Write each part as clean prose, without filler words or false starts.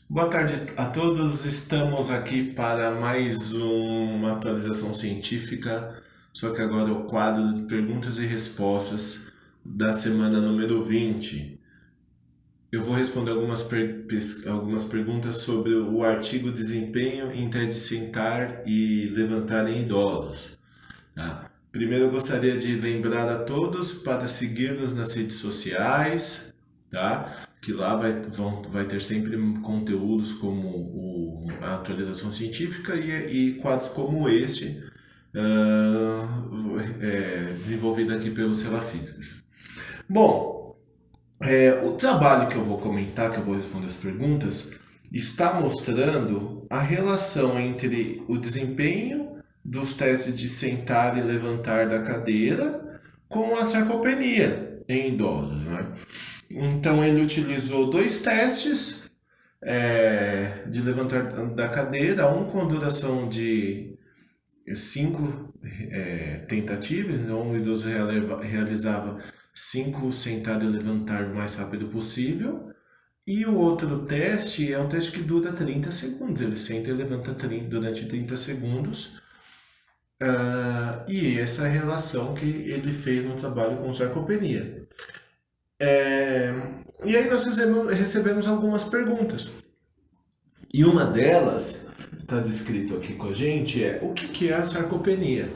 Boa tarde a todos, estamos aqui para mais uma atualização científica, só que agora é o quadro de perguntas e respostas da semana número 20. Eu vou responder algumas perguntas sobre o artigo Desempenho em teste de sentar e levantar em idosos. Tá? Primeiro eu gostaria de lembrar a todos para seguir-nos nas redes sociais, tá? Que lá vai ter sempre conteúdos como a atualização científica e quadros como este, desenvolvido aqui pelos Relafísicos. Bom, o trabalho que eu vou comentar, que eu vou responder as perguntas, está mostrando a relação entre o desempenho dos testes de sentar e levantar da cadeira com a sarcopenia em idosos, né? Então ele utilizou dois testes de levantar da cadeira, um com duração de 5 tentativas, então o idoso realizava 5 sentar e levantar o mais rápido possível. E o outro teste é um teste que dura 30 segundos. Ele senta e levanta durante 30 segundos. E essa é a relação que ele fez no trabalho com sarcopenia. E aí nós recebemos algumas perguntas. E uma delas, está descrito aqui com a gente, é o que é a sarcopenia?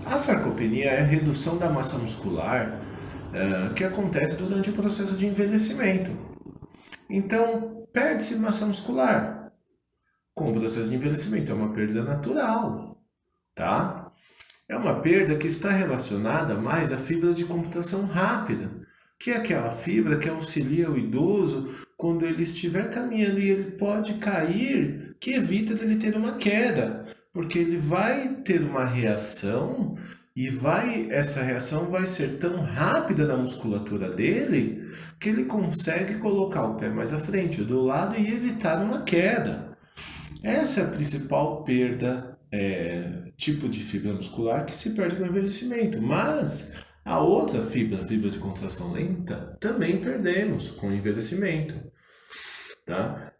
A sarcopenia é a redução da massa muscular que acontece durante o processo de envelhecimento. Então, perde-se massa muscular. Com o processo de envelhecimento, é uma perda natural, tá? É uma perda que está relacionada mais a fibras de computação rápida, que é aquela fibra que auxilia o idoso quando ele estiver caminhando e ele pode cair, que evita dele ter uma queda, porque ele vai ter uma reação e essa reação vai ser tão rápida na musculatura dele que ele consegue colocar o pé mais à frente ou do lado e evitar uma queda. Essa é a principal perda, tipo de fibra muscular que se perde no envelhecimento, mas a outra fibra, a fibra de contração lenta, também perdemos com o envelhecimento. Tá?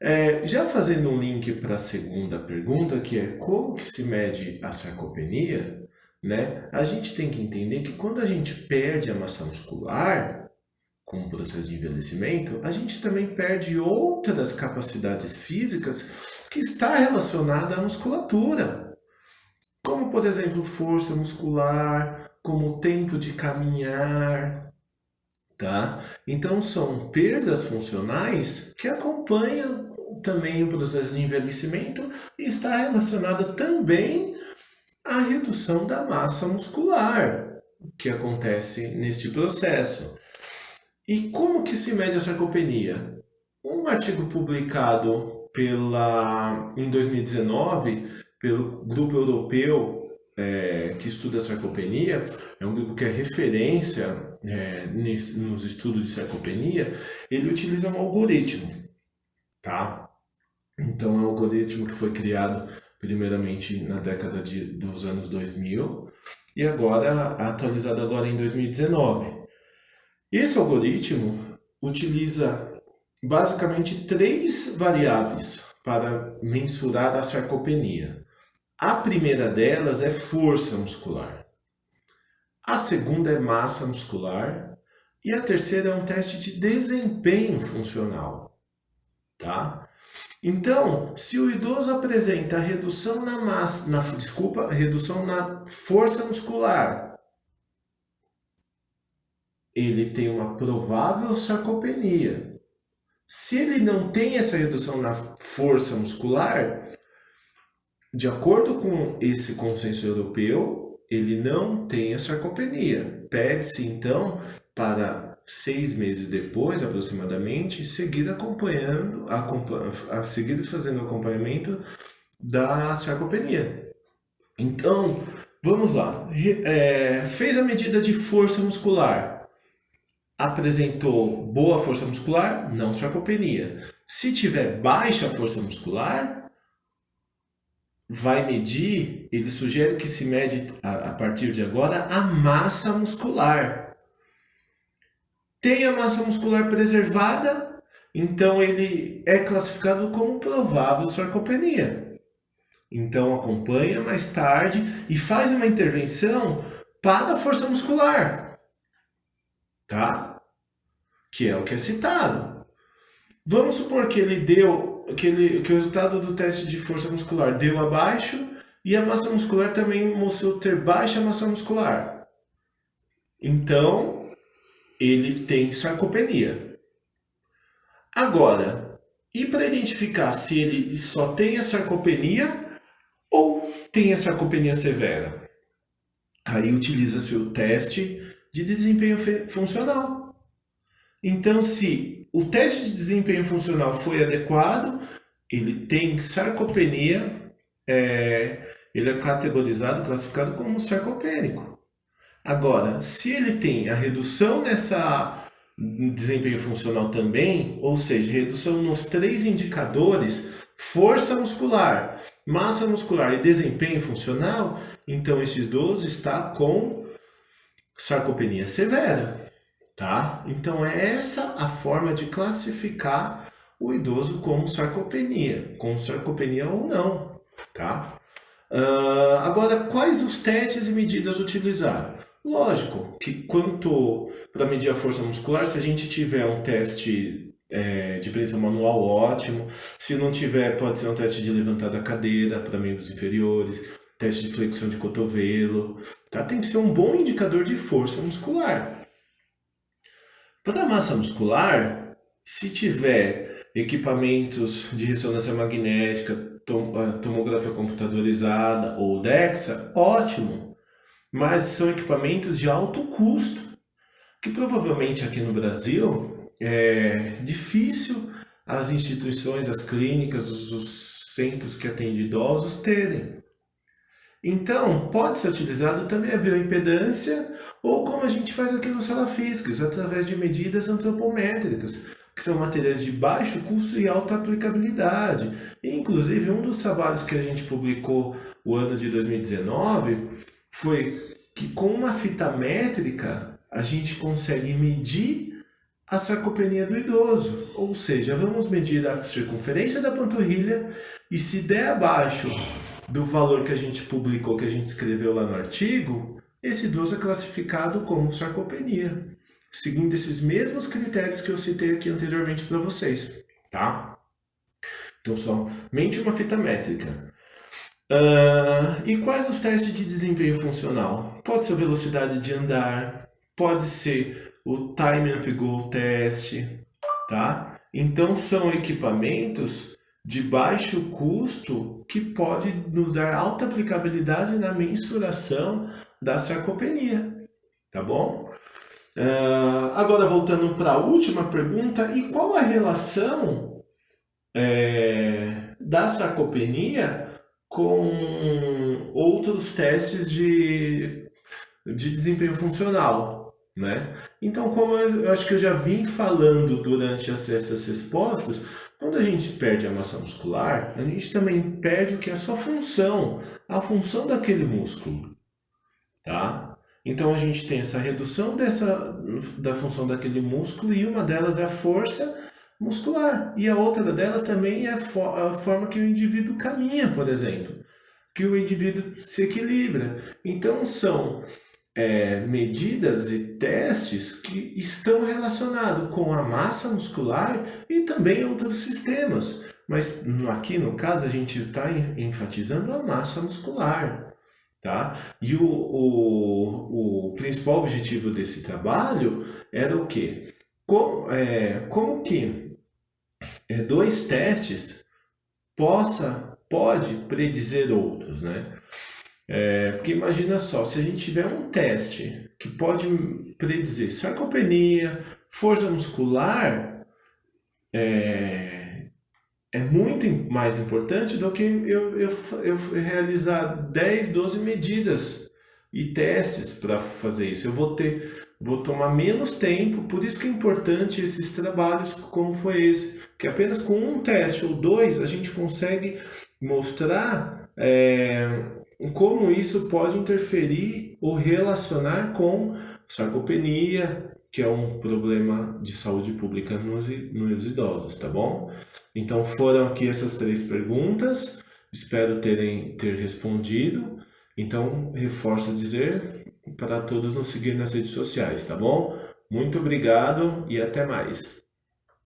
Já fazendo um link para a segunda pergunta, que é como que se mede a sarcopenia, né? A gente tem que entender que quando a gente perde a massa muscular, com o processo de envelhecimento, a gente também perde outras capacidades físicas que está relacionada à musculatura. Como, por exemplo, força muscular, como o tempo de caminhar, tá? Então, são perdas funcionais que acompanham também o processo de envelhecimento e está relacionada também à redução da massa muscular que acontece neste processo. E como que se mede a sarcopenia? Um artigo publicado em 2019 pelo Grupo Europeu que estuda a sarcopenia, é um grupo que é referência nos estudos de sarcopenia. Ele utiliza um algoritmo, tá? Então é um algoritmo que foi criado primeiramente na década dos anos 2000 e agora atualizado agora em 2019. Esse algoritmo utiliza basicamente 3 variáveis para mensurar a sarcopenia. A primeira delas é força muscular. A segunda é massa muscular. E a terceira é um teste de desempenho funcional. Tá? Então, se o idoso apresenta redução redução na força muscular, ele tem uma provável sarcopenia. Se ele não tem essa redução na força muscular, de acordo com esse consenso europeu, ele não tem a sarcopenia. Pede-se, então, para 6 meses depois, aproximadamente, seguir seguir fazendo acompanhamento da sarcopenia. Então, vamos lá. Fez a medida de força muscular. Apresentou boa força muscular, não sarcopenia. Se tiver baixa força muscular, ele sugere que se mede a partir de agora a massa muscular. Tem a massa muscular preservada, Então ele é classificado como provável sarcopenia. Então acompanha mais tarde e faz uma intervenção para a força muscular, tá? Que é o que é citado. Vamos supor que ele deu, que o resultado do teste de força muscular deu abaixo e a massa muscular também mostrou ter baixa massa muscular. Então, ele tem sarcopenia. Agora, e para identificar se ele só tem a sarcopenia ou tem a sarcopenia severa? Aí utiliza-se o teste de desempenho funcional. Então, se o teste de desempenho funcional foi adequado, ele tem sarcopenia, ele é categorizado, classificado como sarcopênico. Agora, se ele tem a redução nessa desempenho funcional também, ou seja, redução nos 3 indicadores, força muscular, massa muscular e desempenho funcional, então esse idoso está com sarcopenia severa, tá? Então é essa a forma de classificar o idoso com sarcopenia ou não, tá? Agora, quais os testes e medidas utilizar? Lógico que quanto para medir a força muscular, se a gente tiver um teste de preensão manual, ótimo. Se não tiver, pode ser um teste de levantar da cadeira para membros inferiores, teste de flexão de cotovelo, tá? Tem que ser um bom indicador de força muscular. Para a massa muscular, se tiver equipamentos de ressonância magnética, tomografia computadorizada ou DEXA, ótimo. Mas são equipamentos de alto custo, que provavelmente aqui no Brasil é difícil as instituições, as clínicas, os centros que atendem idosos terem. Então, pode ser utilizado também a bioimpedância, ou como a gente faz aqui no Sala Físicas, através de medidas antropométricas, que são materiais de baixo custo e alta aplicabilidade. E, inclusive, um dos trabalhos que a gente publicou o ano de 2019 foi que com uma fita métrica a gente consegue medir a sarcopenia do idoso. Ou seja, vamos medir a circunferência da panturrilha e se der abaixo do valor que a gente publicou, que a gente escreveu lá no artigo, esse idoso é classificado como sarcopenia, seguindo esses mesmos critérios que eu citei aqui anteriormente para vocês, tá? Então, somente uma fita métrica. E quais os testes de desempenho funcional? Pode ser a velocidade de andar, pode ser o Time Up Go teste, tá? Então, são equipamentos de baixo custo que pode nos dar alta aplicabilidade na mensuração da sarcopenia, tá bom? Agora, voltando para a última pergunta, e qual a relação da sarcopenia com outros testes de desempenho funcional, né? Então, como eu acho que eu já vim falando durante essas respostas, quando a gente perde a massa muscular, a gente também perde o que é a sua função, a função daquele músculo, tá? Então a gente tem essa redução da função daquele músculo e uma delas é a força muscular. E a outra delas também é a forma que o indivíduo caminha, por exemplo, que o indivíduo se equilibra. Então são medidas e testes que estão relacionados com a massa muscular e também outros sistemas. Mas aqui no caso a gente está enfatizando a massa muscular. Tá? E o principal objetivo desse trabalho era o quê? Como que dois testes pode predizer outros, né? Porque imagina só, se a gente tiver um teste que pode predizer sarcopenia, força muscular, é muito mais importante do que eu realizar 10, 12 medidas e testes para fazer isso. Eu vou tomar menos tempo, por isso que é importante esses trabalhos como foi esse, que apenas com um teste ou dois a gente consegue mostrar como isso pode interferir ou relacionar com sarcopenia, que é um problema de saúde pública nos idosos, tá bom? Então foram aqui essas 3 perguntas, espero ter respondido. Então reforço a dizer para todos nos seguir nas redes sociais, tá bom? Muito obrigado e até mais.